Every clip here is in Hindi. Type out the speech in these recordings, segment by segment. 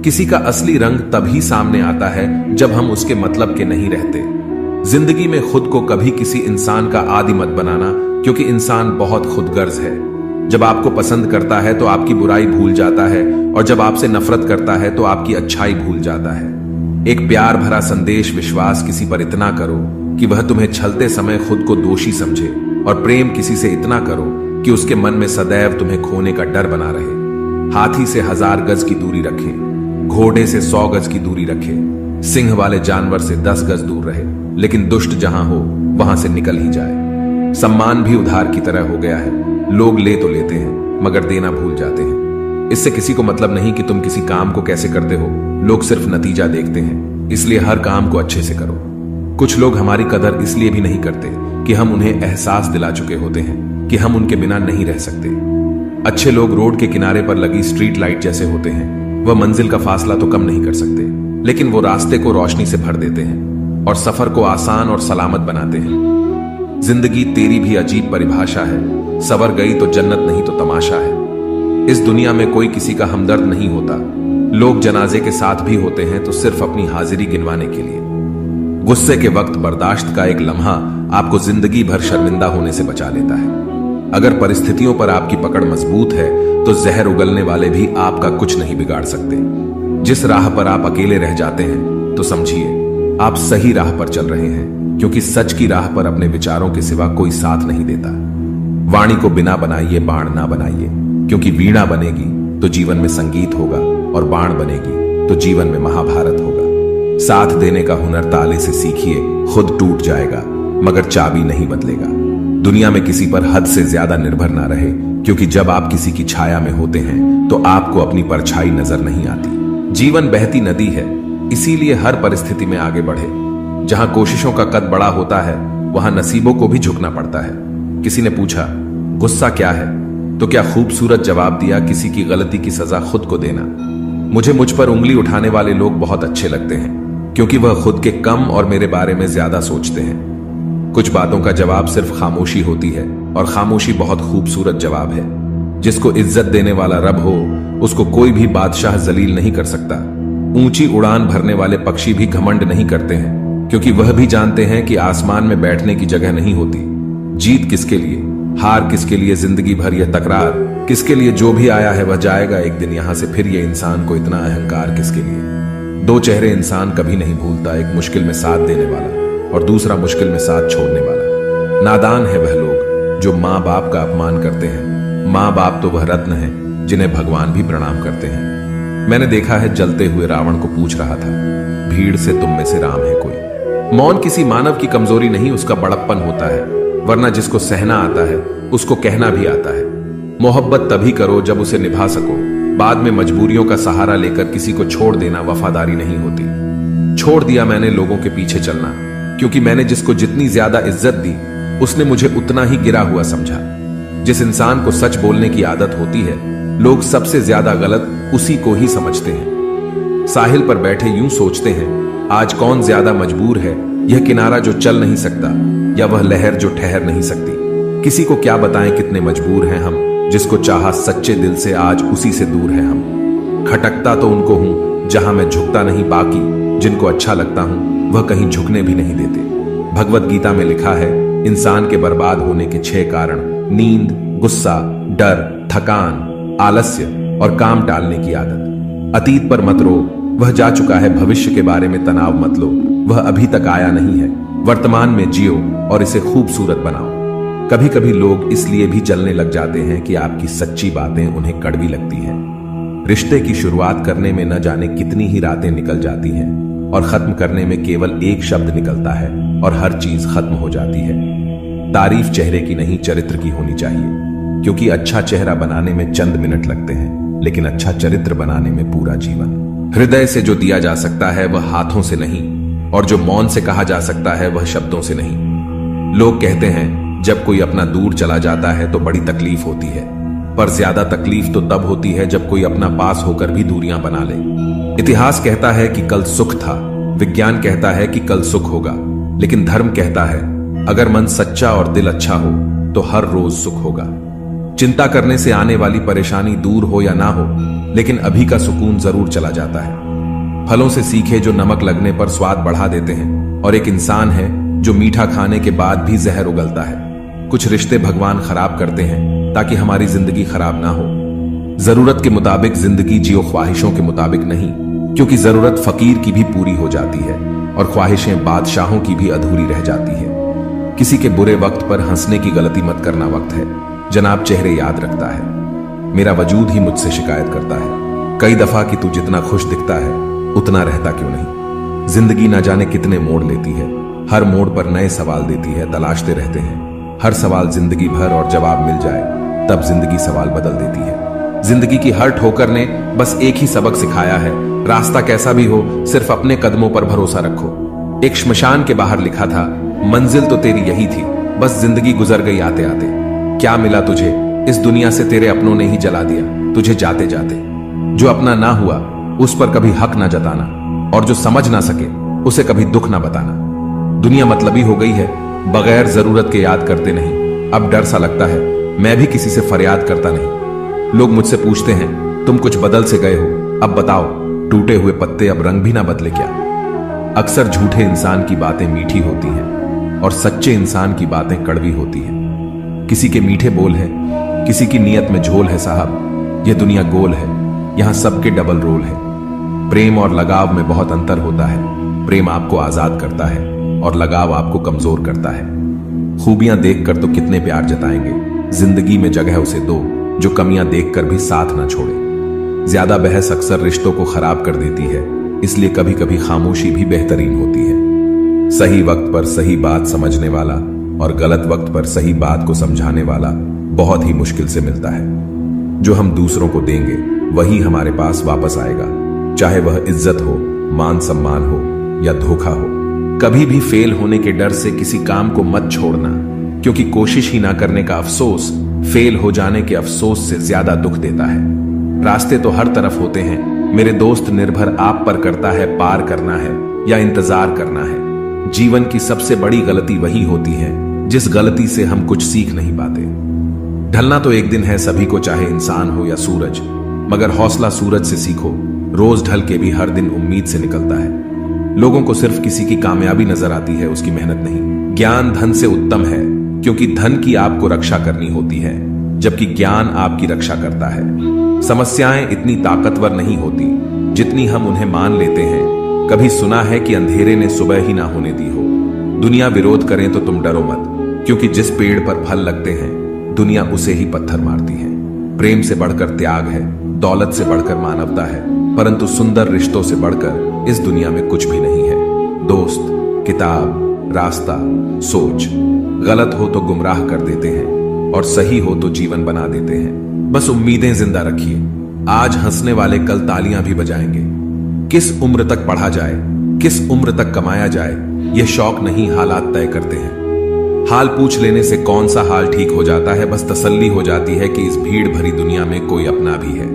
किसी का असली रंग तभी सामने आता है जब हम उसके मतलब के नहीं रहते। जिंदगी में खुद को कभी किसी इंसान का आदी मत बनाना, क्योंकि इंसान बहुत खुदगर्ज है। जब आपको पसंद करता है तो आपकी बुराई भूल जाता है, और जब आपसे नफरत करता है तो आपकी अच्छाई भूल जाता है। एक प्यार भरा संदेश विश्वास किसी पर इतना करो कि वह तुम्हें छलते समय खुद को दोषी समझे, और प्रेम किसी से इतना करो कि उसके मन में सदैव तुम्हें खोने का डर बना रहे। हाथी से 1000 गज की दूरी रखें, घोड़े से 100 गज की दूरी रखें, सिंह वाले जानवर से 10 गज दूर रहे, लेकिन दुष्ट जहां हो वहां से निकल ही जाए। सम्मान भी उधार की तरह हो गया है। लोग ले तो लेते हैं मगर देना भूल जाते हैं। इससे किसी को मतलब नहीं कि तुम किसी काम को कैसे करते हो, लोग सिर्फ नतीजा देखते हैं। इसलिए हर काम को अच्छे से करो। कुछ लोग हमारी कदर इसलिए भी नहीं करते कि हम उन्हें एहसास दिला चुके होते हैं कि हम उनके बिना नहीं रह सकते। अच्छे लोग रोड के किनारे पर लगी स्ट्रीट लाइट जैसे होते हैं। वह मंजिल का फासला तो कम नहीं कर सकते, लेकिन वो रास्ते को रोशनी से भर देते हैं और सफर को आसान और सलामत बनाते हैं। जिंदगी तेरी भी अजीब परिभाषा है। सवर गई तो जन्नत नहीं तो तमाशा है। इस दुनिया में कोई किसी का हमदर्द नहीं होता। लोग जनाजे के साथ भी होते हैं तो सिर्फ अपनी हाजिरी गिनवाने के लिए। गुस्से के वक्त बर्दाश्त का एक लम्हा आपको जिंदगी भर शर्मिंदा होने से बचा लेता है। अगर परिस्थितियों पर आपकी पकड़ मजबूत है तो जहर उगलने वाले भी आपका कुछ नहीं बिगाड़ सकते। जिस राह पर आप अकेले रह जाते हैं तो समझिए आप सही राह पर चल रहे हैं, क्योंकि सच की राह पर अपने विचारों के सिवा कोई साथ नहीं देता। वाणी को बिना बनाइए बाण ना बनाइए, क्योंकि वीणा बनेगी तो जीवन में संगीत होगा, और बाण बनेगी तो जीवन में महाभारत होगा। साथ देने का हुनर ताले से सीखिए, खुद टूट जाएगा मगर चाबी नहीं बदलेगा। दुनिया में किसी पर हद से ज्यादा निर्भर ना रहे, क्योंकि जब आप किसी की छाया में होते हैं तो आपको अपनी परछाई नजर नहीं आती। जीवन बहती नदी है, इसीलिए हर परिस्थिति में आगे बढ़े। जहां कोशिशों का कद बड़ा होता है वहां नसीबों को भी झुकना पड़ता है। किसी ने पूछा, गुस्सा क्या है? तो क्या खूबसूरत जवाब दिया, किसी की गलती की सजा खुद को देना। मुझे मुझ पर उंगली उठाने वाले लोग बहुत अच्छे लगते हैं, क्योंकि वह खुद के कम और मेरे बारे में ज्यादा सोचते हैं। कुछ बातों का जवाब सिर्फ खामोशी होती है, और खामोशी बहुत खूबसूरत जवाब है। जिसको इज्जत देने वाला रब हो उसको कोई भी बादशाह जलील नहीं कर सकता। ऊंची उड़ान भरने वाले पक्षी भी घमंड नहीं करते हैं, क्योंकि वह भी जानते हैं कि आसमान में बैठने की जगह नहीं होती। जीत किसके लिए, हार किसके लिए, जिंदगी भर यह तकरार किसके लिए? जो भी आया है वह जाएगा एक दिन यहां से, फिर यह इंसान को इतना अहंकार किसके लिए? दो चेहरे इंसान कभी नहीं भूलता, एक मुश्किल में साथ देने वाला और दूसरा मुश्किल में साथ छोड़ने वाला। नादान है वह लोग जो माँ बाप का अपमान करते हैं। माँ बाप तो वह रत्न है जिन्हें भगवान भी प्रणाम करते हैं। मैंने देखा है जलते हुए रावण को पूछ रहा था, भीड़ से तुम में से राम है कोई? मौन किसी मानव की कमजोरी नहीं, उसका बड़प्पन होता है। वरना जिसको सहना आता है उसको कहना भी आता है। मोहब्बत तभी करो जब उसे निभा सको। बाद में मजबूरियों का सहारा लेकर किसी को छोड़ देना वफादारी नहीं होती। छोड़ दिया मैंने लोगों के पीछे चलना, क्योंकि मैंने जिसको जितनी ज्यादा इज्जत दी उसने मुझे उतना ही गिरा हुआ समझा। जिस इंसान को सच बोलने की आदत होती है, लोग सबसे ज्यादा गलत उसी को ही समझते हैं। साहिल पर बैठे यूं सोचते हैं, आज कौन ज्यादा मजबूर है, यह किनारा जो चल नहीं सकता या वह लहर जो ठहर नहीं सकती। किसी को क्या बताएं कितने मजबूर हैं हम, जिसको चाहा सच्चे दिल से आज उसी से दूर है हम। खटकता तो उनको हूं जहां मैं झुकता नहीं, बाकी जिनको अच्छा लगता हूं वह कहीं झुकने भी नहीं देते। भगवत गीता में लिखा है, इंसान के बर्बाद होने के 6 कारण: नींद, गुस्सा, डर, थकान, आलस्य और काम टालने की आदत। अतीत पर मत रो, वह जा चुका है। भविष्य के बारे में तनाव मत लो, वह अभी तक आया नहीं है। वर्तमान में जियो और इसे खूबसूरत बनाओ। कभी कभी लोग इसलिए भी जलने लग जाते हैं कि आपकी सच्ची बातें उन्हें कड़वी लगती हैं। रिश्ते की शुरुआत करने में न जाने कितनी ही रातें निकल जाती हैं, और खत्म करने में केवल एक शब्द निकलता है और हर चीज खत्म हो जाती है। तारीफ चेहरे की नहीं, चरित्र की होनी चाहिए, क्योंकि अच्छा चेहरा बनाने में चंद मिनट लगते हैं, लेकिन अच्छा चरित्र बनाने में पूरा जीवन। हृदय से जो दिया जा सकता है वह हाथों से नहीं, और जो मौन से कहा जा सकता है वह शब्दों से नहीं। लोग कहते हैं जब कोई अपना दूर चला जाता है तो बड़ी तकलीफ होती है, पर ज्यादा तकलीफ तो तब होती है जब कोई अपना पास होकर भी दूरियां बना ले। इतिहास कहता है कि कल सुख था, विज्ञान कहता है कि कल सुख होगा, लेकिन धर्म कहता है अगर मन सच्चा और दिल अच्छा हो तो हर रोज सुख होगा। चिंता करने से आने वाली परेशानी दूर हो या ना हो, लेकिन अभी का सुकून जरूर चला जाता है। फलों से सीखे जो नमक लगने पर स्वाद बढ़ा देते हैं, और एक इंसान है जो मीठा खाने के बाद भी जहर उगलता है। कुछ रिश्ते भगवान खराब करते हैं ताकि हमारी जिंदगी खराब ना हो। जरूरत के मुताबिक जिंदगी जियो, ख्वाहिशों के मुताबिक नहीं, क्योंकि जरूरत फकीर की भी पूरी हो जाती है और ख्वाहिशें बादशाहों की भी अधूरी रह जाती है। किसी के बुरे वक्त पर हंसने की गलती मत करना वक्त है। जनाब चेहरे याद रखता है। मेरा वजूद ही मुझसे शिकायत करता है कई दफा कि तू जितना खुश दिखता है उतना रहता क्यों नहीं। जिंदगी ना जाने कितने मोड़ लेती है, हर मोड़ पर नए सवाल देती है, तलाशते रहते हैं हर सवाल जिंदगी भर, और जवाब मिल जाए तब जिंदगी सवाल बदल देती है। जिंदगी की हर ठोकर ने बस एक ही सबक सिखाया है, रास्ता कैसा भी हो सिर्फ अपने कदमों पर भरोसा रखो। एक श्मशान के बाहर लिखा था, मंजिल तो तेरी यही थी, बस जिंदगी गुजर गई आते आते। क्या मिला तुझे, इस दुनिया से तेरे अपनों ने ही जला दिया तुझे जाते जाते। जो अपना ना हुआ उस पर कभी हक ना जताना, और जो समझ ना सके उसे कभी दुख ना बताना। दुनिया मतलबी हो गई है, बगैर जरूरत के याद करते नहीं। अब डर सा लगता है, मैं भी किसी से फरियाद करता नहीं। लोग मुझसे पूछते हैं, तुम कुछ बदल से गए हो, अब बताओ टूटे हुए पत्ते अब रंग भी ना बदले क्या। अक्सर झूठे इंसान की बातें मीठी होती हैं और सच्चे इंसान की बातें कड़वी होती हैं। किसी के मीठे बोल है, किसी की नीयत में झोल है साहब। यह दुनिया गोल है, यहां सबके डबल रोल है। प्रेम और लगाव में बहुत अंतर होता है। प्रेम आपको आजाद करता है और लगाव आपको कमजोर करता है। खूबियां देखकर तो कितने प्यार जताएंगे, जिंदगी में जगह उसे दो जो कमियां देखकर भी साथ ना छोड़े। ज्यादा बहस अक्सर रिश्तों को खराब कर देती है, इसलिए कभी कभी खामोशी भी बेहतरीन होती है। सही वक्त पर सही बात समझने वाला और गलत वक्त पर सही बात को समझाने वाला बहुत ही मुश्किल से मिलता है। जो हम दूसरों को देंगे वही हमारे पास वापस आएगा, चाहे वह इज्जत हो, मान सम्मान हो या धोखा हो। कभी भी फेल होने के डर से किसी काम को मत छोड़ना, क्योंकि कोशिश ही ना करने का अफसोस फेल हो जाने के अफसोस से ज्यादा दुख देता है। रास्ते तो हर तरफ होते हैं मेरे दोस्त, निर्भर आप पर करता है पार करना है या इंतजार करना है। जीवन की सबसे बड़ी गलती वही होती है जिस गलती से हम कुछ सीख नहीं पाते। ढलना तो एक दिन है सभी को, चाहे इंसान हो या सूरज, मगर हौसला सूरज से सीखो। रोज ढल के भी हर दिन उम्मीद से निकलता है। लोगों को सिर्फ किसी की कामयाबी नजर आती है, उसकी मेहनत नहीं। ज्ञान धन से उत्तम है, क्योंकि धन की आपको रक्षा करनी होती है, जबकि ज्ञान आपकी रक्षा करता है। समस्याएं इतनी ताकतवर नहीं होती जितनी हम उन्हें मान लेते हैं। कभी सुना है कि अंधेरे ने सुबह ही ना होने दी हो। दुनिया विरोध करें तो तुम डरो मत, क्योंकि जिस पेड़ पर फल लगते हैं दुनिया उसे ही पत्थर मारती है। प्रेम से बढ़कर त्याग है, दौलत से बढ़कर मानवता है, परंतु सुंदर रिश्तों से बढ़कर इस दुनिया में कुछ भी नहीं है। दोस्त, किताब, रास्ता, सोच, गलत हो तो गुमराह कर देते हैं और सही हो तो जीवन बना देते हैं। बस उम्मीदें जिंदा रखिए, आज हंसने वाले कल तालियां भी बजाएंगे। किस उम्र तक पढ़ा जाए, किस उम्र तक कमाया जाए, यह शौक नहीं हालात तय करते हैं। हाल पूछ लेने से कौन सा हाल ठीक हो जाता है, बस तसल्ली हो जाती है कि इस भीड़ भरी दुनिया में कोई अपना भी है।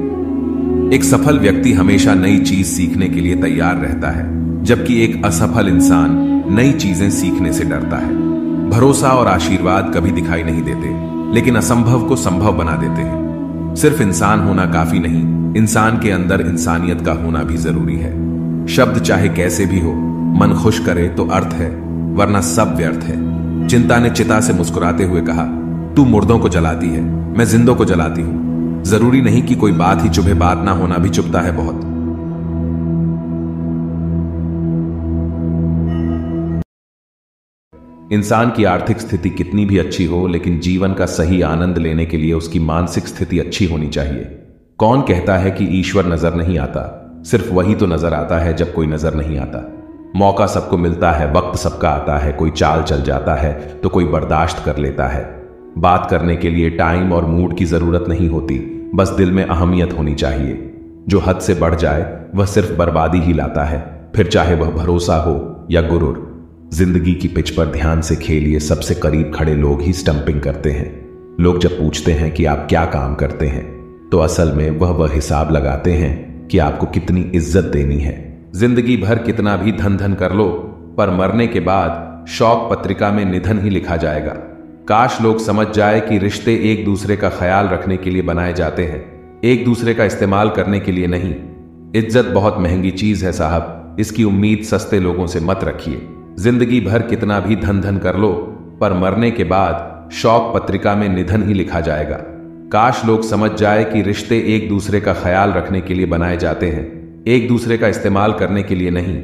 एक सफल व्यक्ति हमेशा नई चीज सीखने के लिए तैयार रहता है, जबकि एक असफल इंसान नई चीजें सीखने से डरता है। भरोसा और आशीर्वाद कभी दिखाई नहीं देते, लेकिन असंभव को संभव बना देते हैं। सिर्फ इंसान होना काफी नहीं, इंसान के अंदर इंसानियत का होना भी जरूरी है। शब्द चाहे कैसे भी हो, मन खुश करे तो अर्थ है, वरना सब व्यर्थ है। चिंता ने चिता से मुस्कुराते हुए कहा, तू मुर्दों को जलाती है, मैं जिंदों को जलाती हूं। जरूरी नहीं कि कोई बात ही चुभे, बात ना होना भी चुभता है बहुत। इंसान की आर्थिक स्थिति कितनी भी अच्छी हो, लेकिन जीवन का सही आनंद लेने के लिए उसकी मानसिक स्थिति अच्छी होनी चाहिए। कौन कहता है कि ईश्वर नजर नहीं आता? सिर्फ वही तो नजर आता है जब कोई नजर नहीं आता। मौका सबको मिलता है, वक्त सबका आता है, कोई चाल चल जाता है तो कोई बर्दाश्त कर लेता है। बात करने के लिए टाइम और मूड की जरूरत नहीं होती, बस दिल में अहमियत होनी चाहिए। जो हद से बढ़ जाए वह सिर्फ बर्बादी ही लाता है, फिर चाहे वह भरोसा हो या गुरूर। जिंदगी की पिच पर ध्यान से खेलिए, सबसे करीब खड़े लोग ही स्टंपिंग करते हैं। लोग जब पूछते हैं कि आप क्या काम करते हैं, तो असल में वह हिसाब लगाते हैं कि आपको कितनी इज्जत देनी है। जिंदगी भर कितना भी धन धन कर लो, पर मरने के बाद शौक पत्रिका में निधन ही लिखा जाएगा। काश लोग समझ जाए कि रिश्ते एक दूसरे का ख्याल रखने के लिए बनाए जाते हैं, एक दूसरे का इस्तेमाल करने के लिए नहीं। इज्जत बहुत महंगी चीज है साहब, इसकी उम्मीद सस्ते लोगों से मत रखिए। जिंदगी भर कितना भी धन धन कर लो, पर मरने के बाद शौक पत्रिका में निधन ही लिखा जाएगा। काश लोग समझ जाए कि रिश्ते एक दूसरे का ख्याल रखने के लिए बनाए जाते हैं, एक दूसरे का इस्तेमाल करने के लिए नहीं।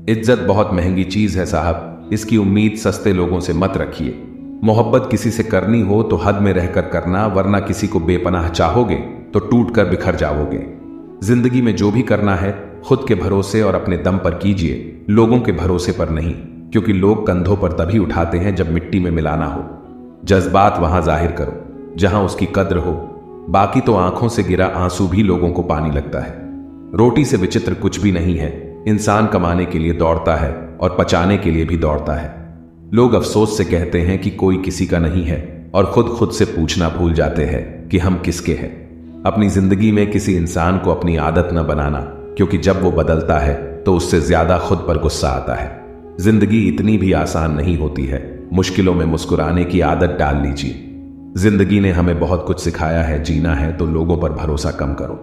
इज्जत बहुत महंगी चीज है साहब, इसकी उम्मीद सस्ते लोगों से मत रखिए। मोहब्बत किसी से करनी हो तो हद में रहकर करना, वरना किसी को बेपनाह चाहोगे तो टूट कर बिखर जाओगे। जिंदगी में जो भी करना है खुद के भरोसे और अपने दम पर कीजिए, लोगों के भरोसे पर नहीं, क्योंकि लोग कंधों पर तभी उठाते हैं जब मिट्टी में मिलाना हो। जज्बात वहां जाहिर करो जहां उसकी कद्र हो, बाकी तो आंखों से गिरा आंसू भी लोगों को पानी लगता है। रोटी से विचित्र कुछ भी नहीं है, इंसान कमाने के लिए दौड़ता है और पचाने के लिए भी दौड़ता है। लोग अफसोस से कहते हैं कि कोई किसी का नहीं है, और खुद से पूछना भूल जाते हैं कि हम किसके हैं। अपनी जिंदगी में किसी इंसान को अपनी आदत न बनाना, क्योंकि जब वो बदलता है तो उससे ज्यादा खुद पर गुस्सा आता है। जिंदगी इतनी भी आसान नहीं होती है, मुश्किलों में मुस्कुराने की आदत डाल लीजिए। जिंदगी ने हमें बहुत कुछ सिखाया है, जीना है तो लोगों पर भरोसा कम करो।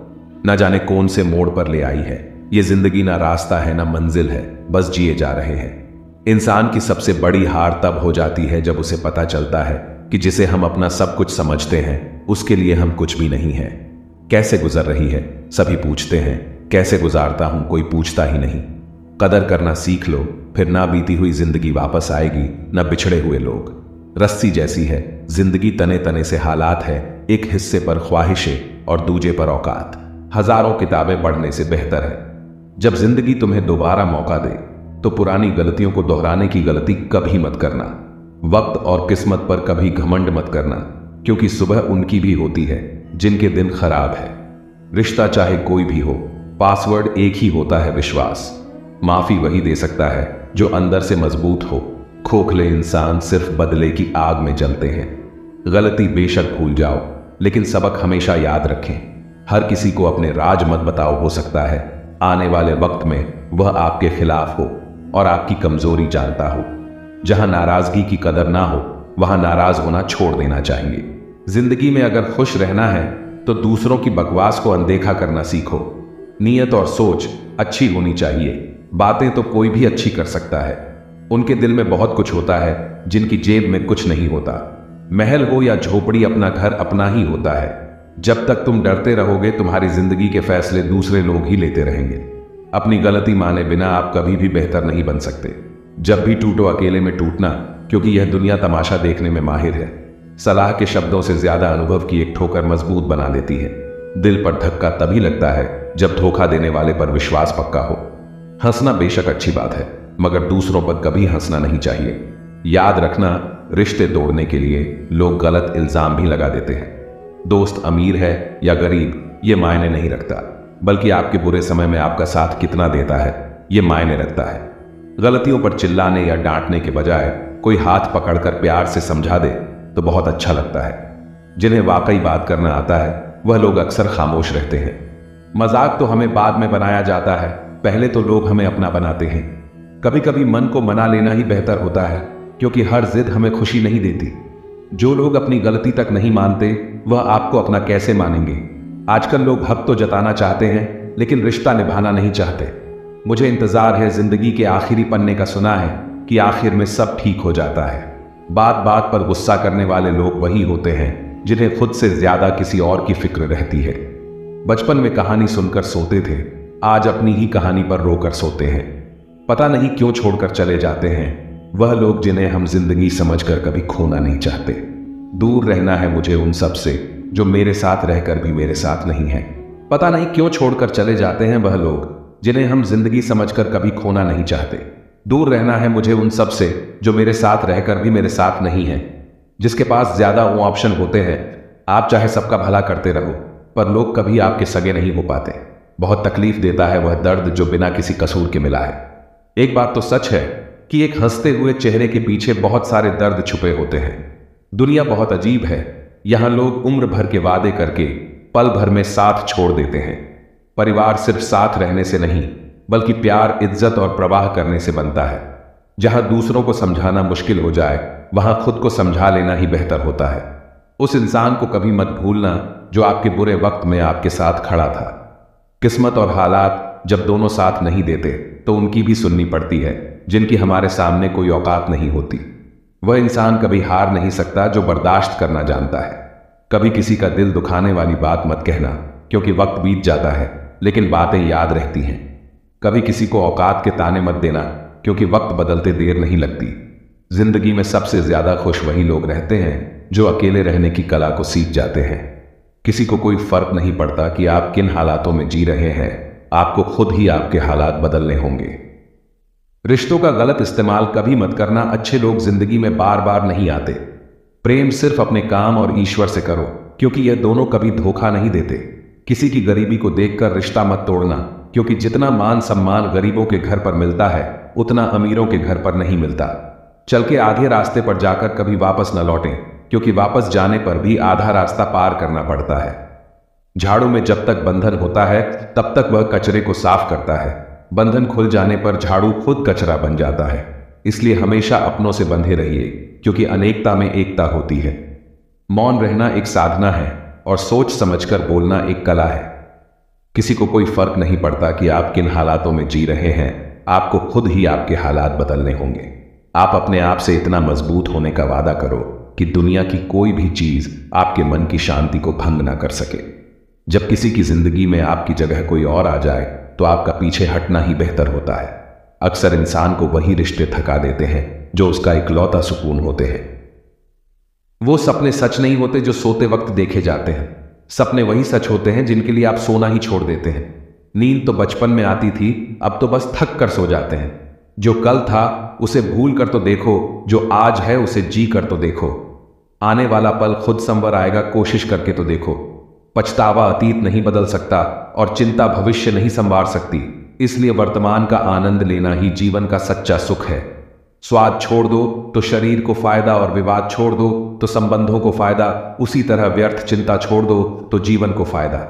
न जाने कौन से मोड़ पर ले आई है ये जिंदगी, ना रास्ता है ना मंजिल है, बस जिए जा रहे हैं। इंसान की सबसे बड़ी हार तब हो जाती है जब उसे पता चलता है कि जिसे हम अपना सब कुछ समझते हैं उसके लिए हम कुछ भी नहीं है। कैसे गुजर रही है सभी पूछते हैं, कैसे गुजारता हूं कोई पूछता ही नहीं। कदर करना सीख लो, फिर ना बीती हुई जिंदगी वापस आएगी, न बिछड़े हुए लोग। रस्सी जैसी है जिंदगी, तने तने से हालात है, एक हिस्से पर ख्वाहिशें और दूजे पर औकात। हजारों किताबें पढ़ने से बेहतर है जब जिंदगी तुम्हें दोबारा मौका दे तो पुरानी गलतियों को दोहराने की गलती कभी मत करना। वक्त और किस्मत पर कभी घमंड मत करना, क्योंकि सुबह उनकी भी होती है जिनके दिन खराब है। रिश्ता चाहे कोई भी हो, पासवर्ड एक ही होता है, विश्वास। माफी वही दे सकता है जो अंदर से मजबूत हो। खोखले इंसान सिर्फ बदले की आग में जलते हैं। गलती बेशक भूल जाओ, लेकिन सबक हमेशा याद रखें। हर किसी को अपने राज मत बताओ, हो सकता है आने वाले वक्त में वह आपके खिलाफ हो और आपकी कमजोरी जानता हो। जहां नाराजगी की कदर ना हो वहां नाराज होना छोड़ देना चाहिए। जिंदगी में अगर खुश रहना है तो दूसरों की बकवास को अनदेखा करना सीखो। नीयत और सोच अच्छी होनी चाहिए। बातें तो कोई भी अच्छी कर सकता है, उनके दिल में बहुत कुछ होता है जिनकी जेब में कुछ नहीं होता। महल हो या झोपड़ी, अपना घर अपना ही होता है। जब तक तुम डरते रहोगे तुम्हारी जिंदगी के फैसले दूसरे लोग ही लेते रहेंगे। अपनी गलती माने बिना आप कभी भी बेहतर नहीं बन सकते। जब भी टूटो अकेले में टूटना, क्योंकि यह दुनिया तमाशा देखने में माहिर है। सलाह के शब्दों से ज्यादा अनुभव की एक ठोकर मजबूत बना देती है। दिल पर धक्का तभी लगता है जब धोखा देने वाले पर विश्वास पक्का हो। हंसना बेशक अच्छी बात है, मगर दूसरों पर कभी हंसना नहीं चाहिए। याद रखना, रिश्ते तोड़ने के लिए लोग गलत इल्जाम भी लगा देते हैं। दोस्त अमीर है या गरीब ये मायने नहीं रखता, बल्कि आपके बुरे समय में आपका साथ कितना देता है ये मायने रखता है। गलतियों पर चिल्लाने या डांटने के बजाय कोई हाथ पकड़कर प्यार से समझा दे तो बहुत अच्छा लगता है। जिन्हें वाकई बात करना आता है वह लोग अक्सर खामोश रहते हैं। मजाक तो हमें बाद में बनाया जाता है, पहले तो लोग हमें अपना बनाते हैं। कभी कभी मन को मना लेना ही बेहतर होता है, क्योंकि हर जिद हमें खुशी नहीं देती। जो लोग अपनी गलती तक नहीं मानते वह आपको अपना कैसे मानेंगे। आजकल लोग हक तो जताना चाहते हैं लेकिन रिश्ता निभाना नहीं चाहते। मुझे इंतजार है जिंदगी के आखिरी पन्ने का, सुना है कि आखिर में सब ठीक हो जाता है। बात बात पर गुस्सा करने वाले लोग वही होते हैं जिन्हें खुद से ज्यादा किसी और की फिक्र रहती है। बचपन में कहानी सुनकर सोते थे, आज अपनी ही कहानी पर रोकर सोते हैं। पता नहीं क्यों छोड़कर चले जाते हैं वह लोग जिन्हें हम जिंदगी समझकर कभी खोना नहीं चाहते। दूर रहना है मुझे उन सब से जो मेरे साथ रहकर भी मेरे साथ नहीं है। पता नहीं क्यों छोड़कर चले जाते हैं वह लोग जिन्हें हम जिंदगी समझकर कभी खोना नहीं चाहते। दूर रहना है मुझे उन सब से जो मेरे साथ रहकर भी मेरे साथ नहीं है। जिसके पास ज्यादा वो ऑप्शन होते हैं, आप चाहे सबका भला करते रहो पर लोग कभी आपके सगे नहीं हो पाते। बहुत तकलीफ देता है वह दर्द जो बिना किसी कसूर के मिला है। एक बात तो सच है कि एक हंसते हुए चेहरे के पीछे बहुत सारे दर्द छुपे होते हैं। दुनिया बहुत अजीब है, यहां लोग उम्र भर के वादे करके पल भर में साथ छोड़ देते हैं। परिवार सिर्फ साथ रहने से नहीं बल्कि प्यार, इज्जत और प्रवाह करने से बनता है। जहां दूसरों को समझाना मुश्किल हो जाए वहां खुद को समझा लेना ही बेहतर होता है। उस इंसान को कभी मत भूलना जो आपके बुरे वक्त में आपके साथ खड़ा था। किस्मत और हालात जब दोनों साथ नहीं देते तो उनकी भी सुननी पड़ती है, जिनकी हमारे सामने कोई औकात नहीं होती। वह इंसान कभी हार नहीं सकता जो बर्दाश्त करना जानता है। कभी किसी का दिल दुखाने वाली बात मत कहना, क्योंकि वक्त बीत जाता है लेकिन बातें याद रहती हैं। कभी किसी को औकात के ताने मत देना, क्योंकि वक्त बदलते देर नहीं लगती। जिंदगी में सबसे ज्यादा खुश वही लोग रहते हैं जो अकेले रहने की कला को सीख जाते हैं। किसी को कोई फर्क नहीं पड़ता कि आप किन हालातों में जी रहे हैं, आपको खुद ही आपके हालात बदलने होंगे। रिश्तों का गलत इस्तेमाल कभी मत करना। अच्छे लोग जिंदगी में बार बार नहीं आते। प्रेम सिर्फ अपने काम और ईश्वर से करो, क्योंकि यह दोनों कभी धोखा नहीं देते। किसी की गरीबी को देखकर रिश्ता मत तोड़ना, क्योंकि जितना मान सम्मान गरीबों के घर पर मिलता है उतना अमीरों के घर पर नहीं मिलता। चल के आधे रास्ते पर जाकर कभी वापस न लौटें, क्योंकि वापस जाने पर भी आधा रास्ता पार करना पड़ता है। झाड़ू में जब तक बंधन होता है तब तक वह कचरे को साफ करता है। बंधन खुल जाने पर झाड़ू खुद कचरा बन जाता है। इसलिए हमेशा अपनों से बंधे रहिए, क्योंकि अनेकता में एकता होती है। मौन रहना एक साधना है और सोच समझकर बोलना एक कला है। किसी को कोई फर्क नहीं पड़ता कि आप किन हालातों में जी रहे हैं, आपको खुद ही आपके हालात बदलने होंगे। आप अपने आप से इतना मजबूत होने का वादा करो कि दुनिया की कोई भी चीज आपके मन की शांति को भंग ना कर सके। जब किसी की जिंदगी में आपकी जगह कोई और आ जाए तो आपका पीछे हटना ही बेहतर होता है। अक्सर इंसान को वही रिश्ते थका देते हैं जो उसका इकलौता सुकून होते हैं। वो सपने सच नहीं होते जो सोते वक्त देखे जाते हैं। सपने वही सच होते हैं जिनके लिए आप सोना ही छोड़ देते हैं। नींद तो बचपन में आती थी, अब तो बस थक कर सो जाते हैं। जो कल था उसे भूल कर तो देखो, जो आज है उसे जी कर तो देखो। आने वाला पल खुद संवर आएगा, कोशिश करके तो देखो। पछतावा अतीत नहीं बदल सकता और चिंता भविष्य नहीं संवार सकती। इसलिए वर्तमान का आनंद लेना ही जीवन का सच्चा सुख है। स्वाद छोड़ दो तो शरीर को फायदा, और विवाद छोड़ दो तो संबंधों को फायदा। उसी तरह व्यर्थ चिंता छोड़ दो तो जीवन को फायदा।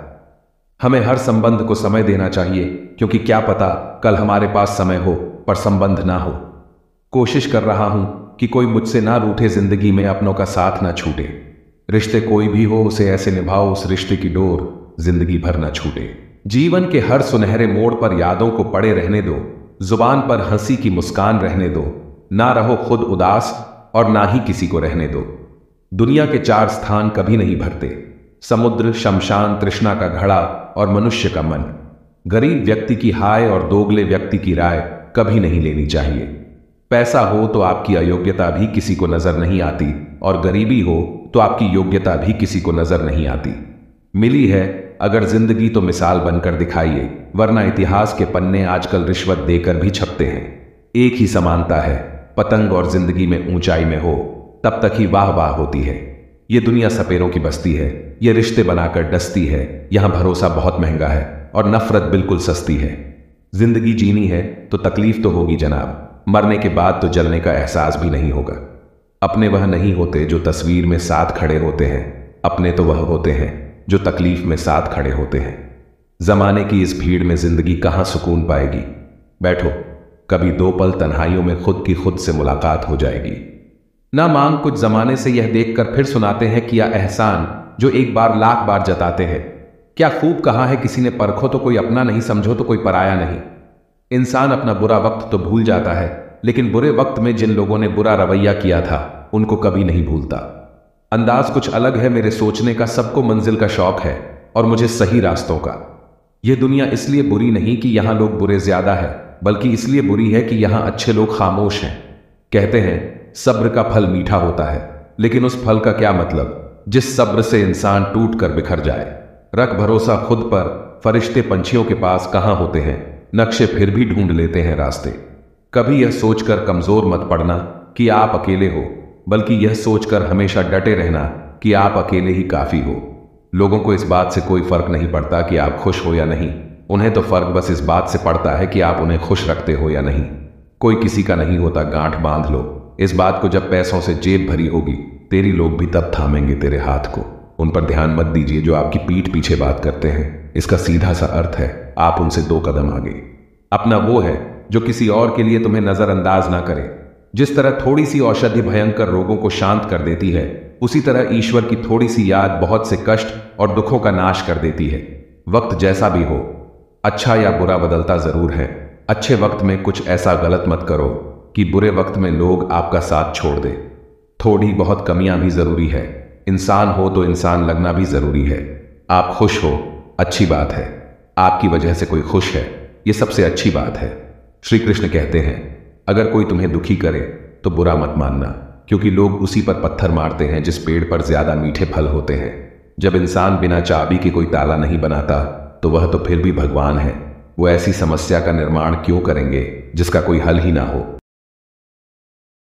हमें हर संबंध को समय देना चाहिए, क्योंकि क्या पता कल हमारे पास समय हो पर संबंध ना हो। कोशिश कर रहा हूं कि कोई मुझसे ना रूठे, जिंदगी में अपनों का साथ ना छूटे। रिश्ते कोई भी हो उसे ऐसे निभाओ, उस रिश्ते की डोर जिंदगी भर ना छूटे। जीवन के हर सुनहरे मोड़ पर यादों को पड़े रहने दो, जुबान पर हंसी की मुस्कान रहने दो। ना रहो खुद उदास और ना ही किसी को रहने दो। दुनिया के 4 स्थान कभी नहीं भरते: समुद्र, शमशान, तृष्णा का घड़ा और मनुष्य का मन। गरीब व्यक्ति की हाय और दोगले व्यक्ति की राय कभी नहीं लेनी चाहिए। पैसा हो तो आपकी अयोग्यता भी किसी को नजर नहीं आती, और गरीबी हो तो आपकी योग्यता भी किसी को नजर नहीं आती। मिली है अगर जिंदगी तो मिसाल बनकर दिखाइए, वरना इतिहास के पन्ने आजकल रिश्वत देकर भी छपते हैं। एक ही समानता है, पतंग और जिंदगी में ऊंचाई में हो तब तक ही वाह वाह होती है। ये दुनिया सपेरों की बस्ती है, ये रिश्ते बनाकर डसती है। यहां भरोसा बहुत महंगा है और नफरत बिल्कुल सस्ती है। जिंदगी जीनी है तो तकलीफ तो होगी जनाब, मरने के बाद तो जलने का एहसास भी नहीं होगा। अपने वह नहीं होते जो तस्वीर में साथ खड़े होते हैं, अपने तो वह होते हैं जो तकलीफ में साथ खड़े होते हैं। जमाने की इस भीड़ में जिंदगी कहां सुकून पाएगी। बैठो, कभी 2 पल तन्हाइयों में खुद की खुद से मुलाकात हो जाएगी। ना मांग कुछ जमाने से यह देखकर फिर सुनाते हैं किया एहसान, जो एक बार लाख बार जताते हैं। क्या खूब कहा है किसी ने, परखो तो कोई अपना नहीं, समझो तो कोई पराया नहीं। इंसान अपना बुरा वक्त तो भूल जाता है, लेकिन बुरे वक्त में जिन लोगों ने बुरा रवैया किया था उनको कभी नहीं भूलता। अंदाज कुछ अलग है मेरे सोचने का, सबको मंजिल का शौक है और मुझे सही रास्तों का। यह दुनिया इसलिए बुरी नहीं कि यहां लोग बुरे ज्यादा है, बल्कि इसलिए बुरी है कि यहां अच्छे लोग खामोश हैं। कहते हैं सब्र का फल मीठा होता है, लेकिन उस फल का क्या मतलब जिस सब्र से इंसान टूट कर बिखर जाए। रख भरोसा खुद पर, फरिश्ते पंछियों के पास कहां होते हैं, नक्शे फिर भी ढूंढ लेते हैं रास्ते। कभी यह सोचकर कमजोर मत पड़ना कि आप अकेले हो, बल्कि यह सोचकर हमेशा डटे रहना कि आप अकेले ही काफी हो। लोगों को इस बात से कोई फर्क नहीं पड़ता कि आप खुश हो या नहीं, उन्हें तो फर्क बस इस बात से पड़ता है कि आप उन्हें खुश रखते हो या नहीं। कोई किसी का नहीं होता, गांठ बांध लो इस बात को, जब पैसों से जेब भरी होगी तेरी लोग भी तब थामेंगे तेरे हाथ को। उन पर ध्यान मत दीजिए जो आपकी पीठ पीछे बात करते हैं, इसका सीधा सा अर्थ है आप उनसे 2 कदम आगे। अपना वो है जो किसी और के लिए तुम्हें नजरअंदाज ना करे। जिस तरह थोड़ी सी औषधि भयंकर रोगों को शांत कर देती है, उसी तरह ईश्वर की थोड़ी सी याद बहुत से कष्ट और दुखों का नाश कर देती है। वक्त जैसा भी हो, अच्छा या बुरा बदलता जरूर है। अच्छे वक्त में कुछ ऐसा गलत मत करो कि बुरे वक्त में लोग आपका साथ छोड़ दे। थोड़ी बहुत कमियां भी जरूरी है। इंसान हो तो इंसान लगना भी जरूरी है। आप खुश हो, अच्छी बात है। आपकी वजह से कोई खुश है, यह सबसे अच्छी बात है। श्री कृष्ण कहते हैं, अगर कोई तुम्हें दुखी करे तो बुरा मत मानना, क्योंकि लोग उसी पर पत्थर मारते हैं जिस पेड़ पर ज्यादा मीठे फल होते हैं। जब इंसान बिना चाबी के कोई ताला नहीं बनाता तो वह तो फिर भी भगवान है। वो ऐसी समस्या का निर्माण क्यों करेंगे जिसका कोई हल ही ना हो।